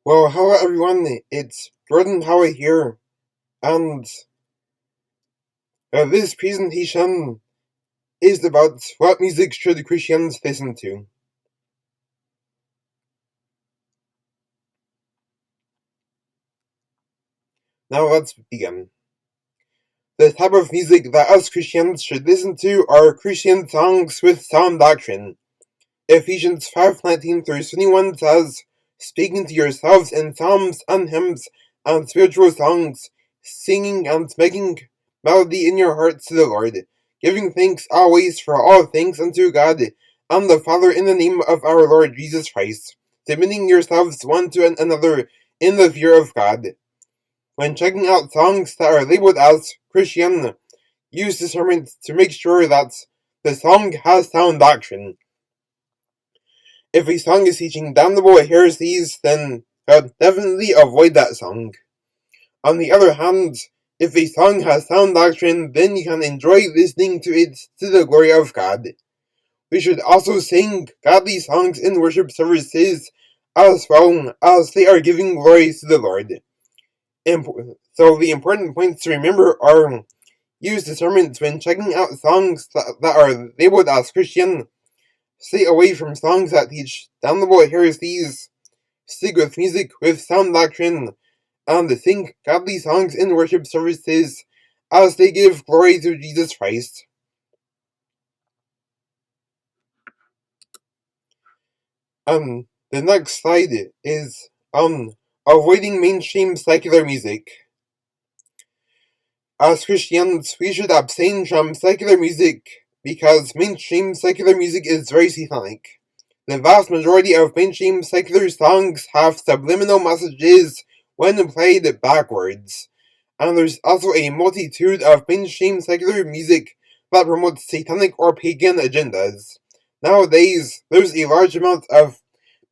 Well, hello everyone, it's Jordan Howie here, and this presentation is about what music should Christians listen to. Now let's begin. The type of music that us Christians should listen to are Christian songs with sound doctrine. Ephesians 5:19-21 says, speaking to yourselves in psalms and hymns and spiritual songs, singing and making melody in your hearts to the Lord, giving thanks always for all things unto God and the Father in the name of our Lord Jesus Christ, submitting yourselves one to another in the fear of God. When checking out songs that are labeled as Christian, use discernment to make sure that the song has sound doctrine. If a song is teaching damnable heresies, then definitely avoid that song. On the other hand, if a song has sound doctrine, then you can enjoy listening to it to the glory of God. We should also sing godly songs in worship services as well as they are giving glory to the Lord. So the important points to remember are: use discernment when checking out songs that are labeled as Christian. Stay away from songs that teach damnable heresies. Stick with music with sound doctrine, and sing godly songs in worship services as they give glory to Jesus Christ. The next slide is avoiding mainstream secular music. As Christians, we should abstain from secular music because mainstream secular music is very satanic. The vast majority of mainstream secular songs have subliminal messages when played backwards, and there's also a multitude of mainstream secular music that promotes satanic or pagan agendas. Nowadays, there's a large amount of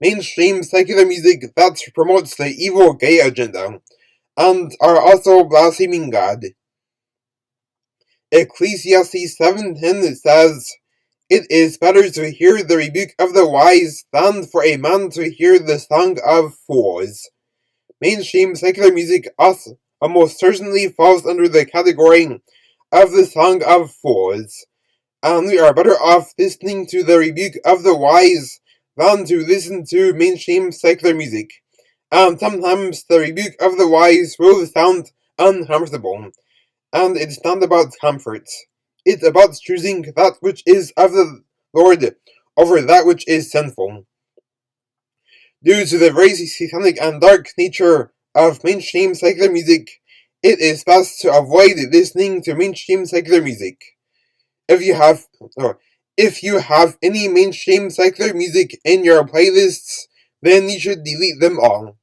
mainstream secular music that promotes the evil gay agenda, and are also blaspheming God. Ecclesiastes 7:10 says, "It is better to hear the rebuke of the wise than for a man to hear the song of fools." Mainstream secular music almost certainly falls under the category of the song of fools, and we are better off listening to the rebuke of the wise than to listen to mainstream secular music. And sometimes the rebuke of the wise will sound uncomfortable, and it's not about comfort. It's about choosing that which is of the Lord over that which is sinful. Due to the very satanic and dark nature of mainstream secular music, it is best to avoid listening to mainstream secular music. If you have any mainstream secular music in your playlists, then you should delete them all.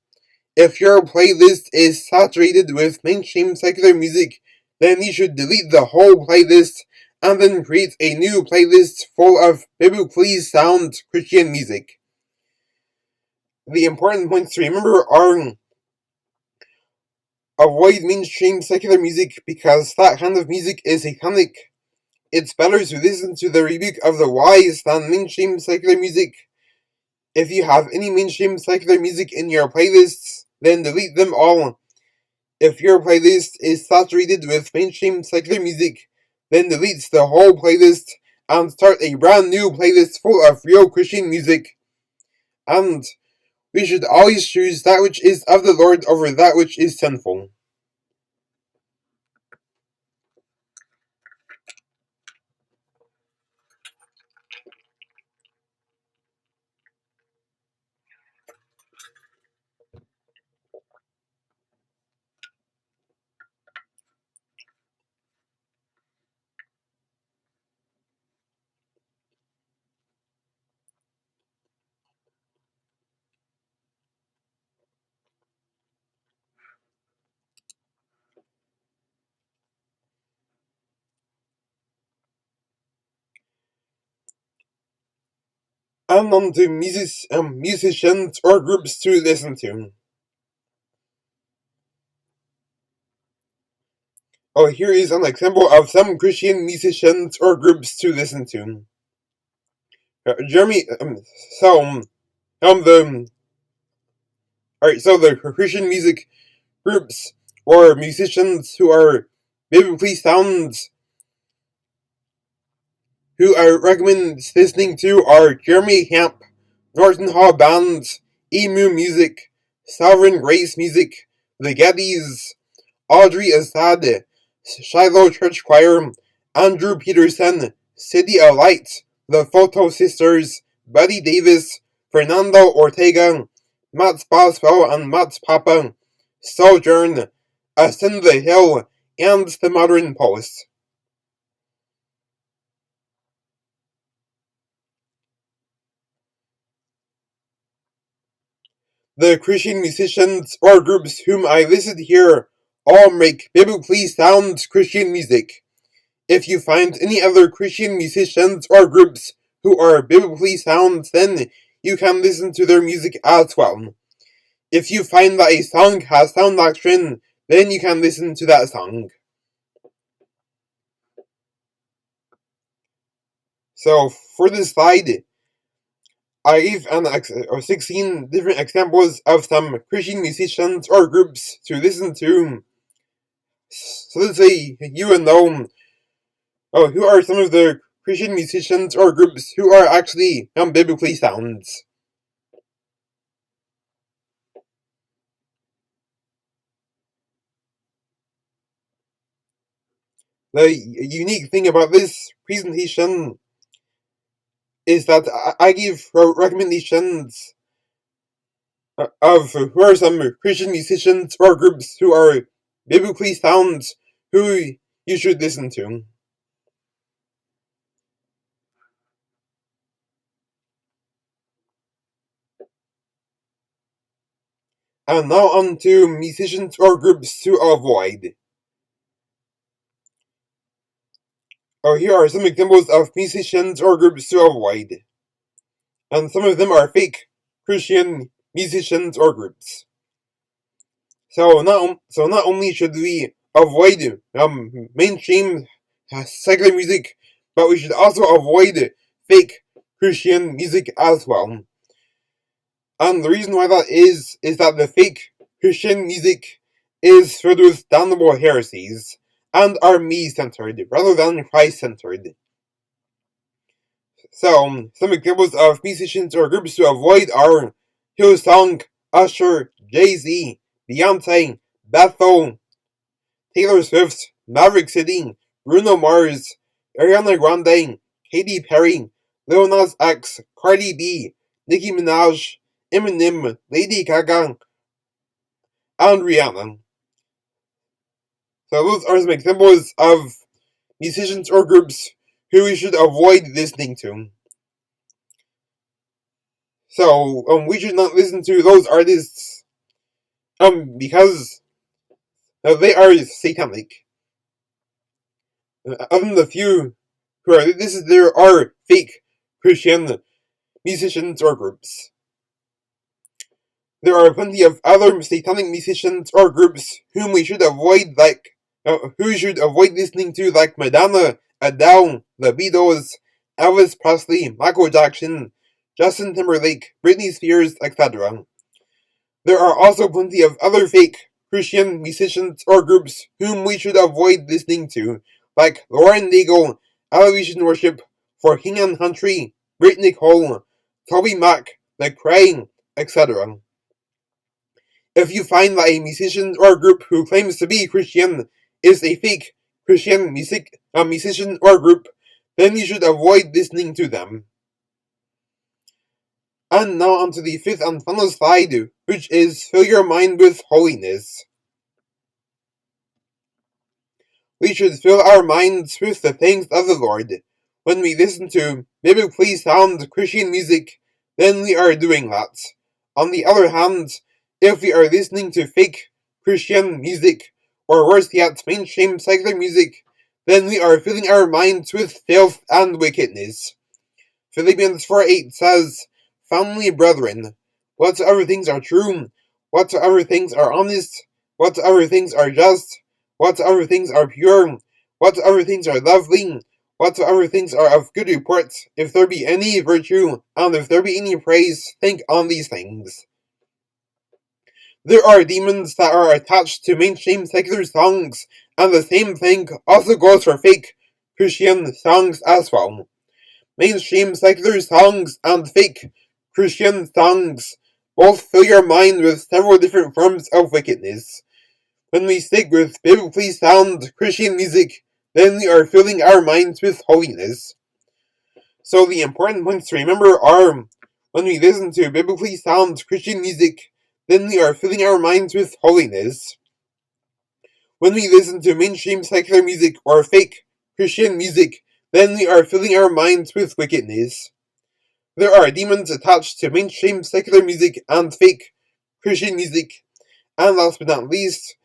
If your playlist is saturated with mainstream secular music, then you should delete the whole playlist and then create a new playlist full of biblically sound Christian music. The important points to remember are: avoid mainstream secular music because that kind of music is satanic. It's better to listen to the rebuke of the wise than mainstream secular music. If you have any mainstream secular music in your playlists, then delete them all. If your playlist is saturated with mainstream secular music, then delete the whole playlist and start a brand new playlist full of real Christian music. And we should always choose that which is of the Lord over that which is sinful. And on to musicians or groups to listen to. Oh, here is an example of some Christian musicians or groups to listen to. Jeremy, the Alright, so the Christian music groups or musicians who are biblically sound who I recommend listening to are Jeremy Camp, Norton Hall Bands, Emu Music, Sovereign Grace Music, The Gettys, Audrey Assad, Shiloh Church Choir, Andrew Peterson, City of Light, The Photo Sisters, Buddy Davis, Fernando Ortega, Matt Boswell and Matt Papa, Sojourn, Ascend the Hill, and The Modern Post. The Christian musicians or groups whom I listed here all make biblically sound Christian music. If you find any other Christian musicians or groups who are biblically sound, then you can listen to their music as well. If you find that a song has sound doctrine, then you can listen to that song. So, for this slide, I gave 16 different examples of some Christian musicians or groups to listen to. So let's say you would know who are some of the Christian musicians or groups who are actually biblically sound. The unique thing about this presentation is that I give recommendations of who are some Christian musicians or groups who are biblically sound who you should listen to. And now on to musicians or groups to avoid. Here are some examples of musicians or groups to avoid. And some of them are fake Christian musicians or groups. So not only should we avoid mainstream secular music, but we should also avoid fake Christian music as well. And the reason why that is that the fake Christian music is filled with damnable heresies and are me-centered rather than Christ-centered. So, some examples of musicians or groups to avoid are Hillsong, Usher, Jay-Z, Beyonce, Bethel, Taylor Swift, Maverick City, Bruno Mars, Ariana Grande, Katy Perry, Lil Nas X, Cardi B, Nicki Minaj, Eminem, Lady Gaga, and Rihanna. So those are some examples of musicians or groups who we should avoid listening to. So we should not listen to those artists because they are satanic. Other than the few who are there are fake Christian musicians or groups. There are plenty of other satanic musicians or groups whom we should avoid, who we should avoid listening to, like Madonna, Adele, the Beatles, Elvis Presley, Michael Jackson, Justin Timberlake, Britney Spears, etc. There are also plenty of other fake Christian musicians or groups whom we should avoid listening to, like Lauren Daigle, Elevation Worship, For King and Country, Brittany Cole, Toby Mac, The Cray, etc. If you find that a musician or group who claims to be Christian is a fake Christian musician or group, then you should avoid listening to them. And now on to the fifth and final slide, which is fill your mind with holiness. We should fill our minds with the things of the Lord. When we listen to biblically sound Christian music, then we are doing that. On the other hand, if we are listening to fake Christian music, or worse yet, mainstream secular music, then we are filling our minds with filth and wickedness. Philippians 4:8 says, Family brethren, whatsoever things are true, whatsoever things are honest, whatsoever things are just, whatsoever things are pure, whatsoever things are lovely, whatsoever things are of good report, if there be any virtue, and if there be any praise, think on these things. There are demons that are attached to mainstream secular songs, and the same thing also goes for fake Christian songs as well. Mainstream secular songs and fake Christian songs both fill your mind with several different forms of wickedness. When we stick with biblically sound Christian music, then we are filling our minds with holiness. So the important points to remember are, when we listen to biblically sound Christian music, then we are filling our minds with holiness. When we listen to mainstream secular music or fake Christian music, then we are filling our minds with wickedness. There are demons attached to mainstream secular music and fake Christian music, and last but not least,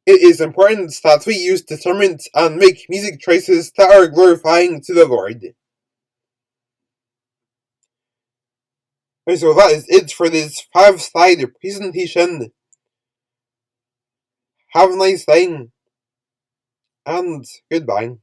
it is important that we use discernment and make music choices that are glorifying to the Lord. Okay, so that is it for this 5-slide presentation. Have a nice day, and goodbye.